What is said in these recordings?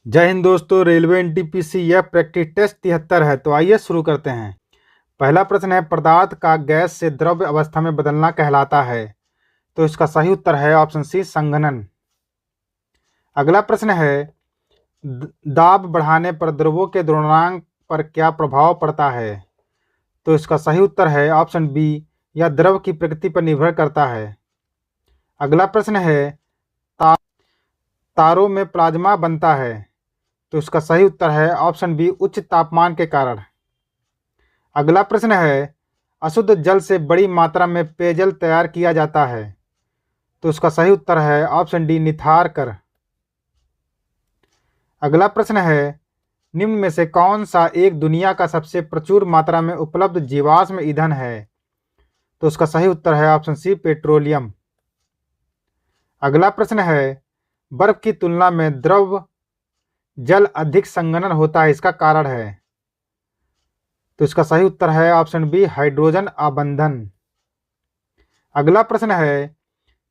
जय हिंद दोस्तों। Railway NTPC यह प्रैक्टिस टेस्ट 73 है। तो आइए शुरू करते हैं। पहला प्रश्न है, पदार्थ का गैस से द्रव्य अवस्था में बदलना कहलाता है। तो इसका सही उत्तर है ऑप्शन सी, संघनन। अगला प्रश्न है, दाब बढ़ाने पर द्रवों के द्रव्यमान पर क्या प्रभाव पड़ता है। तो इसका सही उत्तर है ऑप्शन बी, यह द्रव की प्रकृति पर निर्भर करता है। अगला प्रश्न है, तारों में प्लाज्मा बनता है। तो इसका सही उत्तर है ऑप्शन बी, उच्च तापमान के कारण। अगला प्रश्न है, अशुद्ध जल से बड़ी मात्रा में पेयजल तैयार किया जाता है। तो इसका सही उत्तर है ऑप्शन डी, निथार कर। अगला प्रश्न है, निम्न में से कौन सा एक दुनिया का सबसे प्रचुर मात्रा में उपलब्ध जीवाश्म ईंधन है। तो इसका सही उत्तर है ऑप्शन सी, पेट्रोलियम। अगला प्रश्न है, बर्फ की तुलना में द्रव जल अधिक संघनन होता है, इसका कारण है। तो इसका सही उत्तर है ऑप्शन बी, हाइड्रोजन आबंधन। अगला प्रश्न है,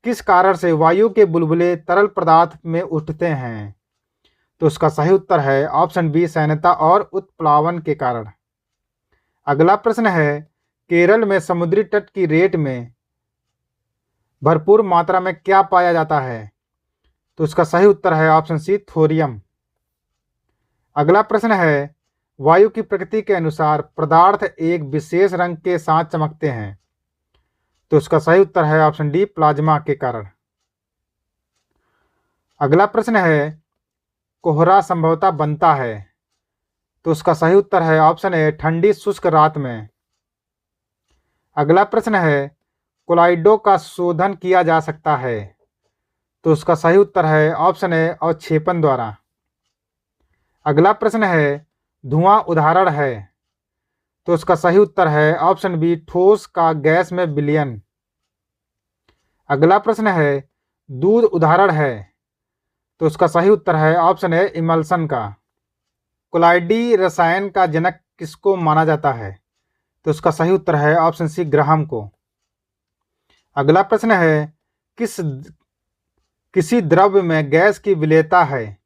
किस कारण से वायु के बुलबुले तरल पदार्थ में उठते हैं। तो इसका सही उत्तर है ऑप्शन बी, सैन्यता और उत्प्लावन के कारण। अगला प्रश्न है, केरल में समुद्री तट की रेत में भरपूर मात्रा में क्या पाया जाता है। तो इसका सही उत्तर है ऑप्शन सी, थोरियम। अगला प्रश्न है, वायु की प्रकृति के अनुसार पदार्थ एक विशेष रंग के साथ चमकते हैं। तो इसका सही उत्तर है ऑप्शन डी, प्लाज्मा के कारण। अगला प्रश्न है, कोहरा संभवतः बनता है। तो उसका सही उत्तर है ऑप्शन ए, ठंडी शुष्क रात में। अगला प्रश्न है, कोलाइडो का शोधन किया जा सकता है। तो उसका सही उत्तर है ऑप्शन ए, अवक्षेपण द्वारा। अगला प्रश्न है, धुआं उदाहरण है। तो उसका सही उत्तर है ऑप्शन बी, ठोस का गैस में विलयन। अगला प्रश्न है, दूध उदाहरण है। तो उसका सही उत्तर है ऑप्शन ए, इमल्सन का। कोलाइडी रसायन का जनक किसको माना जाता है। तो उसका सही उत्तर है ऑप्शन सी, ग्राहम को। अगला प्रश्न है, किसी द्रव्य में गैस की विलेयता है।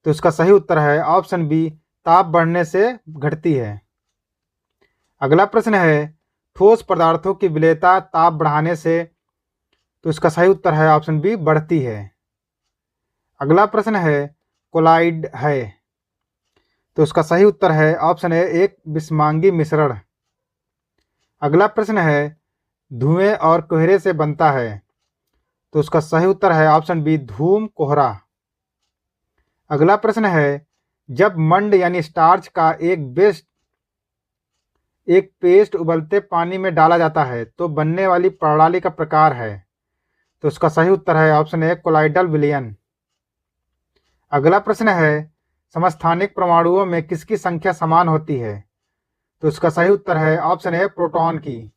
तो इसका सही उत्तर है ऑप्शन बी, ताप बढ़ने से घटती है। अगला प्रश्न है, ठोस पदार्थों की विलेयता ताप बढ़ाने से। तो इसका सही उत्तर है ऑप्शन बी, बढ़ती है। अगला प्रश्न है, कोलाइड है। तो इसका सही उत्तर है ऑप्शन ए, एक विषमांगी मिश्रण। अगला प्रश्न है, धुएं और कोहरे से बनता है। तो उसका सही उत्तर है ऑप्शन बी, धूम कोहरा। अगला प्रश्न है, जब मंड यानी स्टार्च का एक पेस्ट उबलते पानी में डाला जाता है तो बनने वाली प्रणाली का प्रकार है। तो उसका सही उत्तर है ऑप्शन ए, कोलाइडल विलयन। अगला प्रश्न है, समस्थानिक परमाणुओं में किसकी संख्या समान होती है। तो उसका सही उत्तर है ऑप्शन ए, प्रोटॉन की।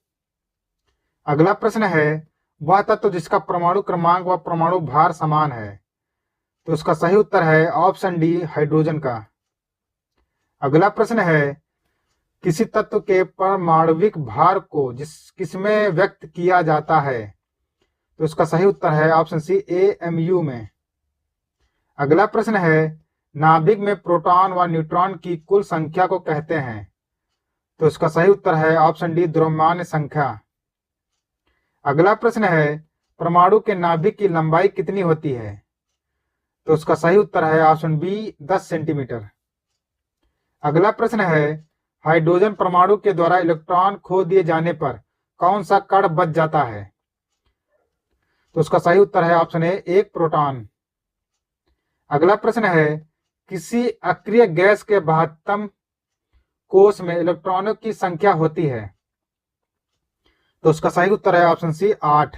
अगला प्रश्न है, वह तत्व जिसका परमाणु क्रमांक व परमाणु भार समान है। तो उसका सही उत्तर है ऑप्शन डी, हाइड्रोजन का। अगला प्रश्न है, किसी तत्व के परमाणविक भार को किसमें व्यक्त किया जाता है। तो उसका सही उत्तर है ऑप्शन सी, AMU में। अगला प्रश्न है, नाभिक में प्रोटॉन व न्यूट्रॉन की कुल संख्या को कहते हैं। तो इसका सही उत्तर है ऑप्शन डी, द्रव्यमान संख्या। अगला प्रश्न है, परमाणु के नाभिक की लंबाई कितनी होती है। तो उसका सही उत्तर है ऑप्शन बी, 10 सेंटीमीटर। अगला प्रश्न है, हाइड्रोजन परमाणु के द्वारा इलेक्ट्रॉन खो दिए जाने पर कौन सा कण बच जाता है। तो उसका सही उत्तर है ऑप्शन ए, एक प्रोटॉन। अगला प्रश्न है, किसी अक्रिय गैस के 72 कोश में इलेक्ट्रॉनों की संख्या होती है। तो उसका सही उत्तर है ऑप्शन सी, 8।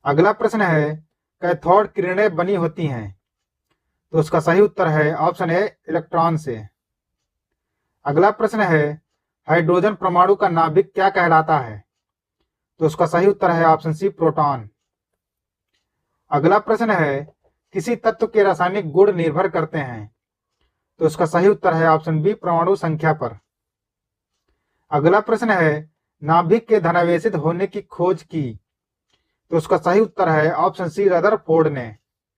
अगला प्रश्न है, कैथोड किरणें बनी होती हैं। तो उसका सही उत्तर है ऑप्शन ए, इलेक्ट्रॉन से। अगला प्रश्न है, हाइड्रोजन परमाणु का नाभिक क्या कहलाता है। तो उसका सही उत्तर है ऑप्शन सी, प्रोटॉन। अगला प्रश्न है, किसी तत्व के रासायनिक गुण निर्भर करते हैं। तो उसका सही उत्तर है ऑप्शन बी, परमाणु संख्या पर। अगला प्रश्न है, नाभिक के धनावेशित होने की खोज की। तो उसका सही उत्तर है ऑप्शन सी, रदरफोर्ड ने।